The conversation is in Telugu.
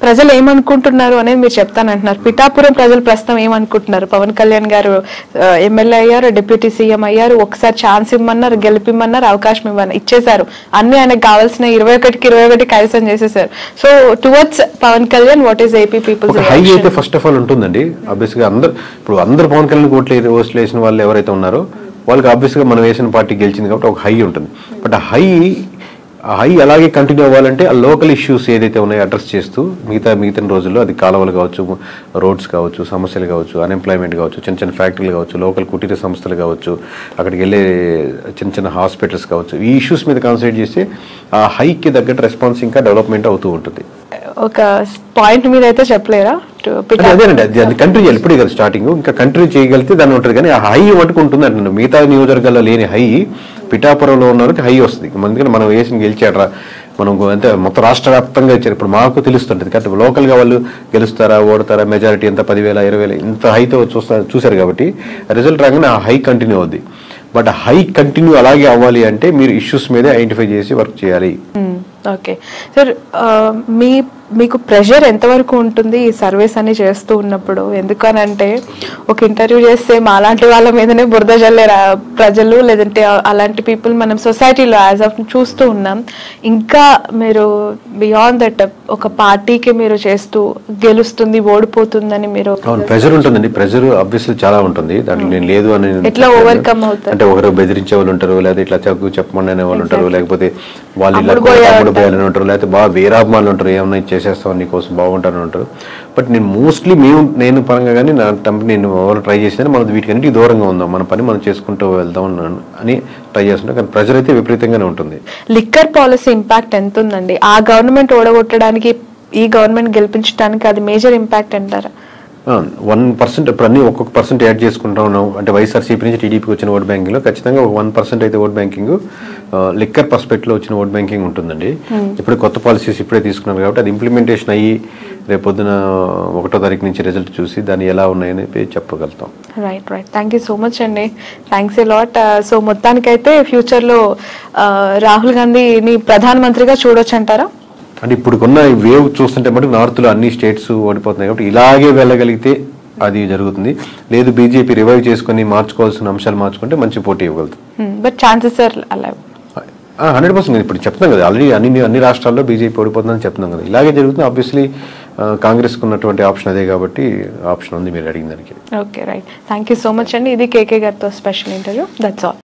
ప్రజలు ఏమనుకుంటున్నారు అనేది మీరు చెప్తానంటున్నారు. పిఠాపురం ప్రజలు ప్రస్తుతం ఏమనుకుంటున్నారు? పవన్ కళ్యాణ్ గారు ఎమ్మెల్యే అయ్యారు, డిప్యూటీ సీఎం అయ్యారు, ఒకసారి ఛాన్స్ ఇవ్వమన్నారు, గెలిపిమ్మన్నారు, అవకాశం ఇచ్చేశారు, అన్ని ఆయనకు కావాల్సిన 21కి 21 కైవసం చేసేసారు. So towards Pawan Kalyan what is AP people's high అయితే ఫస్ట్ ఆఫ్ ఆల్ ఉంటుందండి. ఆబ్వియస్ గా అందరు పవన్ కళ్యాణ్ ఓట్లు వేసిన వాళ్ళు ఎవరైతే ఉన్నారో వాళ్ళకి ఆబ్వియస్ గా మనం వేసిన పార్టీ గెలిచింది కాబట్టి ఒక హై ఉంటుంది. బట్ ఆ హై అలాగే కంటిన్యూ అవ్వాలంటే ఆ లోకల్ ఇష్యూస్ ఏదైతే ఉన్నాయో అడ్రస్ చేస్తూ మిగతా రోజుల్లో అది కాలువలు కావచ్చు, రోడ్స్ కావచ్చు, సమస్యలు కావచ్చు, అన్ఎంప్లాయ్మెంట్ కావచ్చు, చిన్న చిన్న ఫ్యాక్టరీలు కావచ్చు, లోకల్ కుటీర సంస్థలు కావచ్చు, అక్కడికి వెళ్ళే చిన్న చిన్న హాస్పిటల్స్ కావచ్చు, ఈ ఇష్యూస్ మీద కాన్సన్ట్రేట్ చేస్తే ఆ హైకి తగ్గట్టు రెస్పాన్స్ ఇంకా డెవలప్మెంట్ అవుతూ ఉంటుంది. ఒక పాయింట్ మీద అయితే చెప్పలేరా? అదేనండి, అది కంట్రీ చేయాలి. ఇప్పుడే కదా స్టార్టింగ్, ఇంకా కంట్రీ చేయగలిగితే దాన్ని ఉంటుంది. కానీ ఆ హై మటుకు ఉంటుంది అంటున్నాను. మిగతా నియోజకవర్గాల్లో లేని హై పిఠాపురంలో ఉన్న వాళ్ళకి హై వస్తుంది. ఎందుకంటే మనం వేసిన గెలిచాడరా, మనం అంటే మొత్తం రాష్ట్ర వ్యాప్తంగా ఇచ్చారు. ఇప్పుడు మాకు తెలుస్తుంటుంది కాబట్టి లోకల్గా వాళ్ళు గెలుస్తారా, ఓడతారా, మెజారిటీ ఎంత 10,000 20,000 ఇంత హైతో చూశారు కాబట్టి రిజల్ట్ రాగానే ఆ హై కంటిన్యూ అవుద్ది. బట్ హై కంటిన్యూ అలాగే అవ్వాలి అంటే మీరు ఇష్యూస్ మీదే ఐడెంటిఫై చేసి వర్క్ చేయాలి. ఓకే సార్, మీకు ప్రెషర్ ఎంతవరకు ఉంటుంది ఈ సర్వీస్ అని చేస్తూ ఉన్నప్పుడు? ఎందుకనంటే ఒక ఇంటర్వ్యూ చేస్తే మాలాంటి వాళ్ళ మీదనే బురద జల్లే ప్రజలు, లేదంటే అలాంటి పీపుల్ మనం సొసైటీలో యాజ్ ఆఫ్ చూస్తూ ఉన్నాం. ఇంకా మీరు బియాండ్ దట్ ఒక పార్టీకి మీరు చేస్తూ గెలుస్తుంది, ఓడిపోతుందని మీరు ప్రెషర్ ఉంటుందండి. ప్రెషర్ ఆబ్వియస్లీ చాలా ఉంటుంది. దాంట్లో నేను లేదు అని ఎట్లా ఓవర్కమ్ అవుతారు అంటే ఒకరు బెదిరించే వాళ్ళు ఉంటారు, లేదా ఇట్లా చెప్పమని అనే వాళ్ళు ఉంటారు, లేకపోతే వాళ్ళు ఇలా తమ్ముడు పోయాలని ఉంటారు, లేకపోతే బాగా వీరాభిమానులు ఉంటారు, ఏమన్నా చేసేస్తాం నీకోసం బాగుంటారని ఉంటారు. బట్ నేను మోస్ట్లీ నేను పరంగా కానీ నా నేను ట్రై చేసాను మనం వీటికన్నిటికీ దూరంగా ఉందాం, మన పని మనం చేసుకుంటూ వెళ్దాం అని ట్రై చేస్తుంటాం. కానీ ప్రెషర్ అయితే విపరీతంగానే ఉంటుంది. లిక్కర్ పాలసీ ఇంపాక్ట్ ఎంత ఉందండి? ఆ గవర్నమెంట్ ఓడగొట్టడానికి ఈ గవర్నమెంట్ గెలిపించడానికి అది మేజర్ ఇంపాక్ట్ అంటారా? 1% ఇప్పుడు అన్ని ఒక్కొక్క పర్సెంట్ యాడ్ చేసుకుంటా ఉన్నాం. అంటే వైఎస్ఆర్సీపీ నుంచి టీడీపీకి వచ్చిన ఓట్ బ్యాంకింగ్ లో ఖచ్చితంగా ఒక 1% అయితే ఓట్ బ్యాంకింగ్ లిక్కర్ పర్స్పెక్టివ్ లో వచ్చిన ఓట్ బ్యాంకింగ్ ఉంటుందండి. ఇప్పుడు కొత్త పాలసీస్ ఇప్పుడే తీసుకున్నారు కాబట్టి అది ఇంప్లిమెంటేషన్ అయ్యి రేపు పొద్దున 1వ తారీఖు నుంచి రిజల్ట్ చూసి దాన్ని ఎలా ఉన్నాయని చెప్పగలుగుతాం. Right. Thank you so much అండి. Thanks a lot. సో మొత్తానికైతే ఫ్యూచర్ లో రాహుల్ గాంధీని ప్రధానమంత్రిగా చూడొచ్చు అంటారా? అంటే ఇప్పుడున్న వేవ్ చూస్తుంటే మటుకు నార్త్లో అన్ని స్టేట్స్ ఓడిపోతున్నాయి కాబట్టి ఇలాగే వెళ్ళగలిగితే అది జరుగుతుంది. లేదు బీజేపీ రివైవ్ చేసుకుని మార్చుకోవాల్సిన అంశాలు మార్చుకుంటే మంచి పోటీ ఇవ్వగలుగుతుంది. బట్ ఛాన్సెస్ ఆర్ అలా 100% ఇప్పుడు చెప్తున్నాం కదా, ఆల్రెడీ అన్ని రాష్ట్రాల్లో బీజేపీ ఓడిపోతుందని చెప్తున్నాం కదా, ఇలాగే జరుగుతుంది. ఆబ్వియస్లీ కాంగ్రెస్కి ఉన్నటువంటి ఆప్షన్ అదే కాబట్టి ఆప్షన్ ఉంది మీరు అడిగిన దానికి. Okay right. Thank you so much అండి. ఇది కేకే గారితో స్పెషల్ ఇంటర్వ్యూ. That's all.